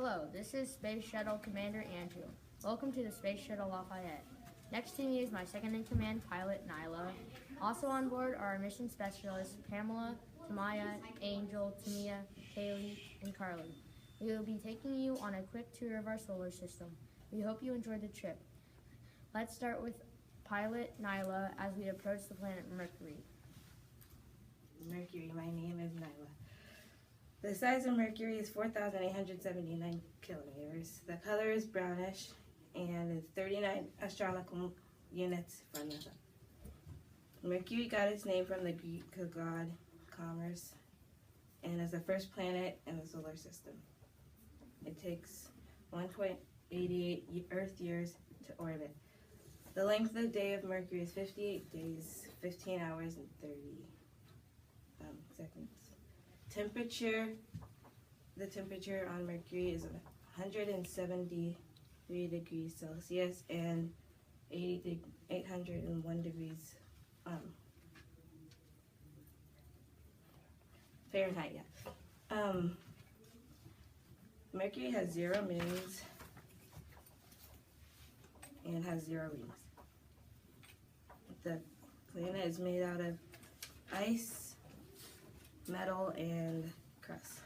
Hello, this is Space Shuttle Commander Andrew. Welcome to the Space Shuttle Lafayette. Next to me is my second-in-command pilot, Nyla. Also on board are our mission specialists, Pamela, Tamaya, Angel, Tamia, Kaylee, and Carly. We will be taking you on a quick tour of our solar system. We hope you enjoy the trip. Let's start with pilot Nyla as we approach the planet Mercury. Mercury, my name is Nyla. The size of Mercury is 4,879 kilometers. The color is brownish and is 39 astronomical units from the sun. Mercury got its name from the Greek god Commerce and is the first planet in the solar system. It takes 1.88 Earth years to orbit. The length of the day of Mercury is 58 days, 15 hours, and 30 seconds. The temperature on Mercury is 173 degrees Celsius and 801 degrees Fahrenheit. Mercury has 0 moons and has 0 rings. The planet is made out of ice, metal, and crust.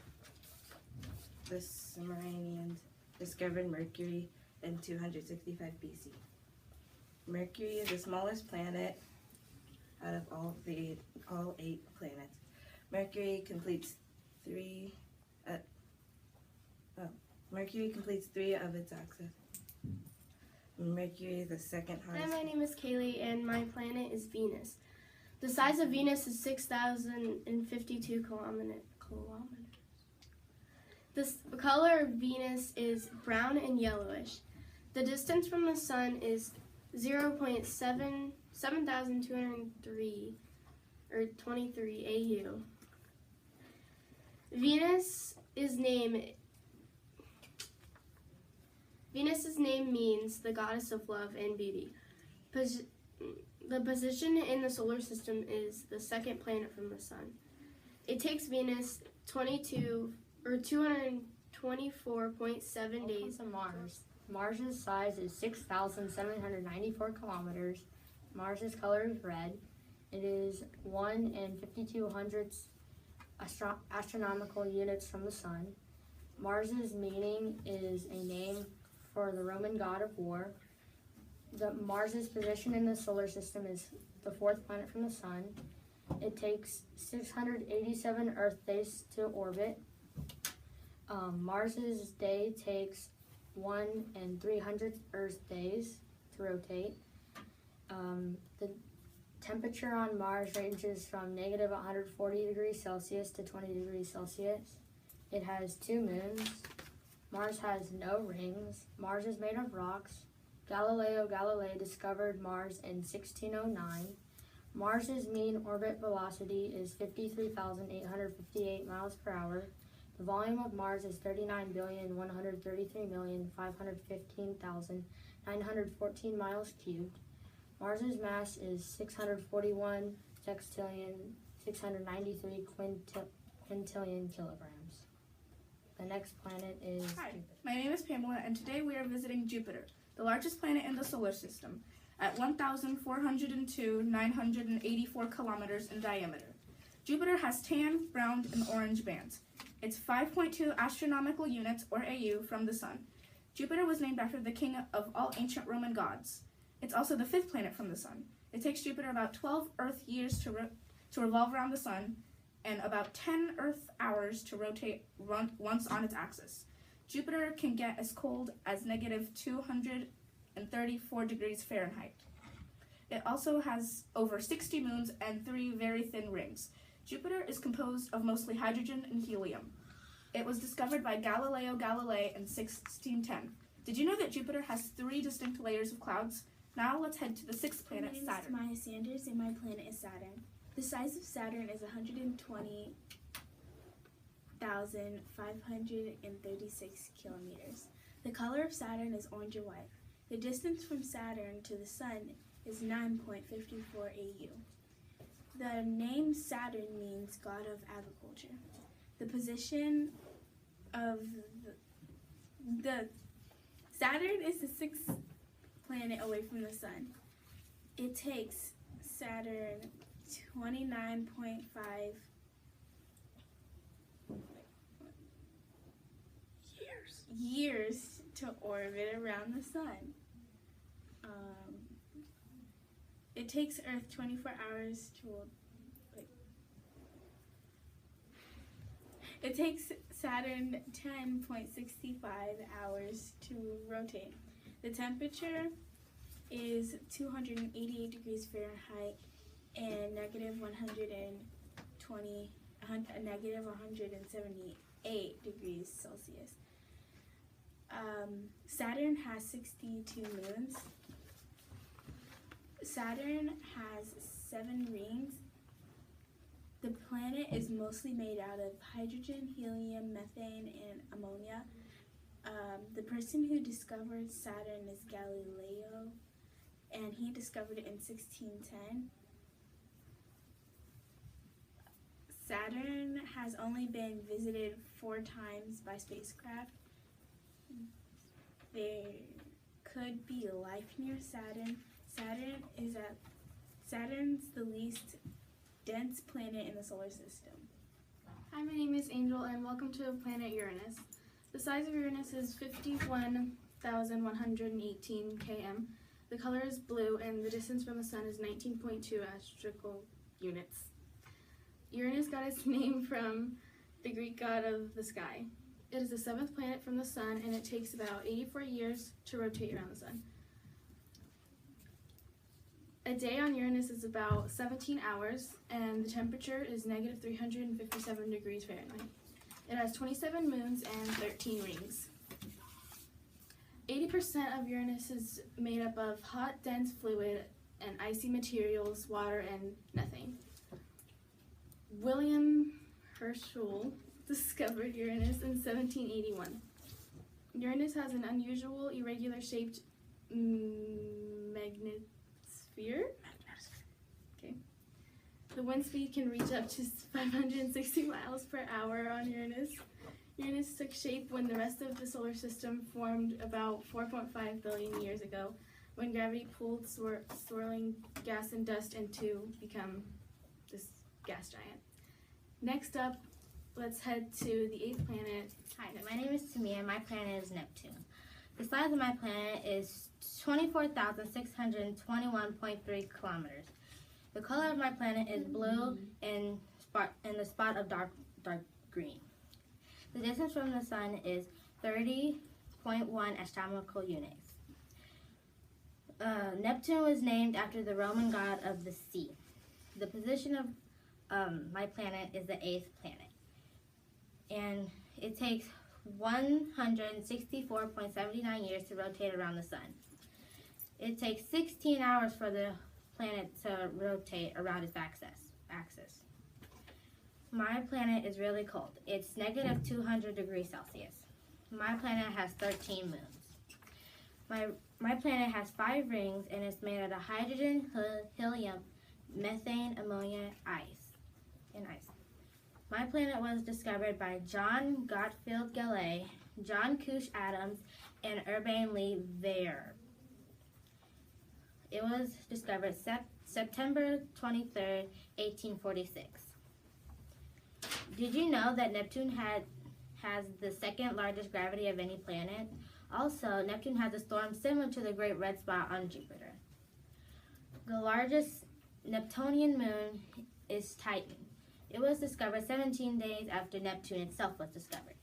The Sumerians discovered Mercury in 265 BC. Mercury is the smallest planet out of all 8 planets. Mercury completes 3 of its axes. Mercury is the second hottest. Hi, my name is Kaylee, and my planet is Venus. The size of Venus is 6,052 kilometers. The color of Venus is brown and yellowish. The distance from the sun is 7,203 or 23 AU. Venus's name means the goddess of love and beauty. The position in the solar system is the second planet from the sun. It takes Venus 224.7 days. To Mars. Mars's size is 6,794 kilometers. Mars's color is red. It is 1 and 5200ths astronomical units from the sun. Mars's meaning is a name for the Roman god of war. Mars's position in the solar system is the 4th planet from the sun. It takes 687 Earth days to orbit. Mars's day takes 1 and 300th Earth days to rotate. The temperature on Mars ranges from negative 140 degrees Celsius to 20 degrees Celsius. It has 2 moons. Mars has no rings. Mars is made of rocks. Galileo Galilei discovered Mars in 1609. Mars's mean orbit velocity is 53,858 miles per hour. The volume of Mars is 39,133,515,914 miles cubed. Mars's mass is 641 sextillion 693 quintillion kilograms. The next planet is Hi, Jupiter. my name is Pamela, and today we are visiting Jupiter, the largest planet in the solar system, at 1,402,984 kilometers in diameter. Jupiter has tan, brown, and orange bands. It's 5.2 astronomical units, or AU, from the sun. Jupiter was named after the king of all ancient Roman gods. It's also the 5th planet from the sun. It takes Jupiter about 12 Earth years to revolve around the sun, and about 10 Earth hours to rotate once on its axis. Jupiter can get as cold as negative 234 degrees Fahrenheit. It also has over 60 moons and 3 very thin rings. Jupiter is composed of mostly hydrogen and helium. It was discovered by Galileo Galilei in 1610. Did you know that Jupiter has 3 distinct layers of clouds? Now let's head to the 6th planet, Saturn. My name is Maya Sanders, and my planet is Saturn. The size of Saturn is 120,536 kilometers. The color of Saturn is orange and white. The distance from Saturn to the Sun is 9.54 AU. The name Saturn means god of agriculture. The position of the Saturn is the sixth planet away from the sun. It takes Saturn 29.5 years to orbit around the sun. It takes Earth 24 hours to It takes Saturn 10.65 hours to rotate. The temperature is 288 degrees Fahrenheit and negative 178 degrees Celsius. Saturn has 62 moons. Saturn has 7 rings. The planet is mostly made out of hydrogen, helium, methane, and ammonia. The person who discovered Saturn is Galileo, and he discovered it in 1610. Saturn has only been visited 4 times by spacecraft. There could be life near Saturn. Saturn's the least dense planet in the solar system. Hi, my name is Angel, and welcome to planet Uranus. The size of Uranus is 51,118 km. The color is blue, and the distance from the sun is 19.2 astronomical units. Uranus got its name from the Greek god of the sky. It is the 7th planet from the sun, and it takes about 84 years to rotate around the sun. A day on Uranus is about 17 hours, and the temperature is negative 357 degrees Fahrenheit. It has 27 moons and 13 rings. 80% of Uranus is made up of hot, dense fluid and icy materials, water, and methane. William Herschel discovered Uranus in 1781. Uranus has an unusual, irregular-shaped magnetosphere. Okay. The wind speed can reach up to 560 miles per hour on Uranus. Uranus took shape when the rest of the solar system formed about 4.5 billion years ago, when gravity pulled swirling gas and dust into become this gas giant. Next up, let's head to the 8th planet. Hi, my name is Tamia. My planet is Neptune. The size of my planet is 24,621.3 kilometers. The color of my planet is blue and the spot of dark green. The distance from the sun is 30.1 astronomical units. Neptune was named after the Roman god of the sea. The position of my planet is the 8th planet, and it takes 164.79 years to rotate around the sun. It takes 16 hours for the planet to rotate around its axis. My planet is really cold. It's negative 200 degrees Celsius. My planet has 13 moons. My planet has 5 rings, and it's made out of hydrogen, helium, methane, ammonia, and ice. My planet was discovered by John Gottfried Galilei, John Couch Adams, and Urbain Le Verrier. It was discovered September 23rd, 1846. Did you know that Neptune has the 2nd largest gravity of any planet? Also, Neptune has a storm similar to the Great Red Spot on Jupiter. The largest Neptunian moon is Titan. It was discovered 17 days after Neptune itself was discovered.